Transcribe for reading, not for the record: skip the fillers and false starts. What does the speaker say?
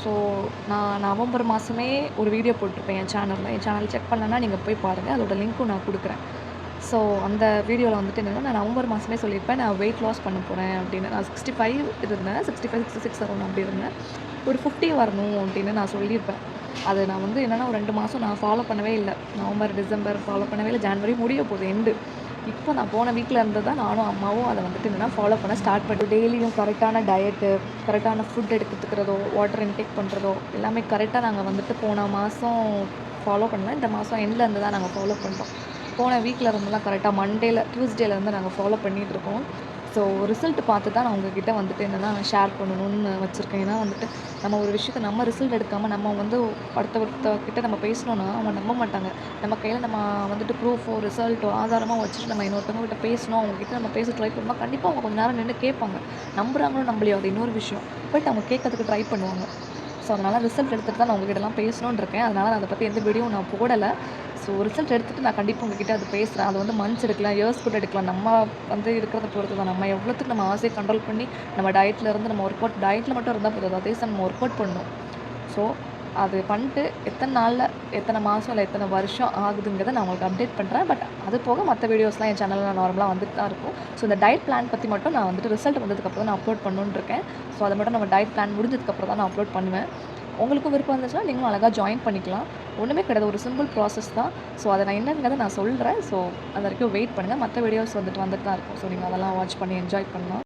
So நான் November மாதமே ஒரு வீடியோ போட்டிருப்பேன் என் சேனலில். என் சேனல் செக் பண்ணலன்னா நீங்கள் போய் பாருங்கள். அதோட லிங்க்கும் நான் குடுக்குறேன். ஸோ அந்த வீடியோவில் வந்துட்டு என்னன்னா, நான் நவம்பர் மாதமே சொல்லியிருப்பேன், நான் வெயிட் லாஸ் பண்ண போறேன் அப்படின்னு. நான் 65 இருந்தேன். 65, 66 அரௌண்ட் அப்படி இருந்தேன். ஒரு 50 வரணும் அப்படின்னு நான் சொல்லியிருப்பேன். அது நான் வந்து என்னன்னா, ஒரு 2 மாதம் நான் ஃபாலோ பண்ணவே இல்ல. நவம்பர், டிசம்பர் ஃபாலோ பண்ணவே இல்ல. ஜான்வரி முடிய போகுது எண்டு. இப்போ நான் போன வீக்ல இருந்து தான் நானும் அம்மாவும் அத வந்துட்டு என்னன்னா, ஃபாலோ பண்ண ஸ்டார்ட் பண்ணோம். டெய்லியும் கரெக்டான டயட்டு, கரெக்டான ஃபுட் எடுத்துக்கிறதோ, வாட்டர் இன்டேக் பண்ணுறதோ எல்லாமே கரெக்ட்டா நாங்க வந்துட்டு போன மாதம் ஃபாலோ பண்ணல. இந்த மாதம் எண்ட்ல இருந்து தான் நாங்க ஃபாலோ பண்றோம். போன வீக்ல இருந்தெல்லாம் கரெக்டாக டியூஸ்டேலேருந்து நாங்கள் ஃபாலோ பண்ணிகிட்ருக்கோம். ஸோ ரிசல்ட் பார்த்து தான் நான் உங்ககிட்ட வந்துட்டு என்னென்னா ஷேர் பண்ணணும்னு வச்சுருக்கேன். ஏன்னா வந்துட்டு நம்ம ஒரு விஷயத்த நம்ம ரிசல்ட் எடுக்காமல் நம்ம வந்து ஒருத்தர்கிட்ட நம்ம பேசினோன்னா அவங்க நம்ப மாட்டாங்க. நம்ம கையில் நம்ம வந்துட்டு ப்ரூஃபோ ரிசல்ட்டோ ஆதாரமாக வச்சுட்டு நம்ம இன்னொருத்தவங்ககிட்ட பேசணும், அவங்ககிட்ட நம்ம பேச ட்ரை பண்ணோம்னா கண்டிப்பாக அவங்க கொஞ்சம் நேரம் நின்று கேட்பாங்க. நம்புறாங்களோ நம்பலையோ அது இன்னொரு விஷயம். பட் அவங்க கேட்கறதுக்கு ட்ரை பண்ணுவாங்க. ஸோ அதனால் ரிசல்ட் எடுத்துகிட்டு தான் நான் உங்ககிட்டலாம் பேசணுன்னு இருக்கேன். அதனால் நான் அதை பற்றி எந்த வீடியோவும் நான் போடலை. ஸோ ரிசல்ட் எடுத்துகிட்டு நான் கண்டிப்பாக உங்ககிட்ட அது பேசுகிறேன். அது வந்து மந்த்ஸ் எடுக்கலாம், இயர்ஸ் கூட எடுக்கலாம். நம்ம வந்து இருக்கிறத பொறுத்து தான். நம்ம எவ்வளோத்துக்கு நம்ம ஆசையை கண்ட்ரோல் பண்ணி நம்ம டயட்லேருந்து நம்ம ஒர்க் அவுட் டயட்டில் மட்டும் இருந்தால் போதாது. அதே சமயம் நம்ம ஒர்க் அவுட் பண்ணணும். ஸோ அது பண்ணிட்டு எத்தனை நாளில், எத்தனை மாதம் இல்லை எத்தனை வருஷம் ஆகுதுங்கிறத நான் உங்களுக்கு அப்டேட் பண்ணுறேன். பட் அது போக மற்ற வீடியோஸ்லாம் என் சேனலில் நார்மலாக வந்துட்டு தான் இருக்கும். ஸோ இந்த டயட் பிளான் பற்றி மட்டும் நான் வந்துட்டு ரிசல்ட் வந்ததுக்கப்புறம் தான் நான் அப்லோட் பண்ணணுன்னு இருக்கேன். ஸோ அதை மட்டும் நம்ம டயட் பிளான் முடிஞ்சதுக்கப்புறம் தான் நான் அப்லோட் பண்ணுவேன். உங்களுக்கும் விருப்பம் இருந்துச்சுன்னா நீங்களும் அழகாக ஜாயின் பண்ணிக்கலாம். ஒன்றுமே கிடையாது. ஒரு சிம்பிள் ப்ராசஸ் தான். ஸோ அதை நான் என்னங்கிறத நான் சொல்கிறேன். ஸோ அது வரைக்கும் வெயிட் பண்ணுங்கள். மற்ற வீடியோஸ் வந்துட்டு தான் இருக்கும். ஸோ நீங்கள் அதெல்லாம் வாட்ச் பண்ணி என்ஜாய் பண்ணலாம்.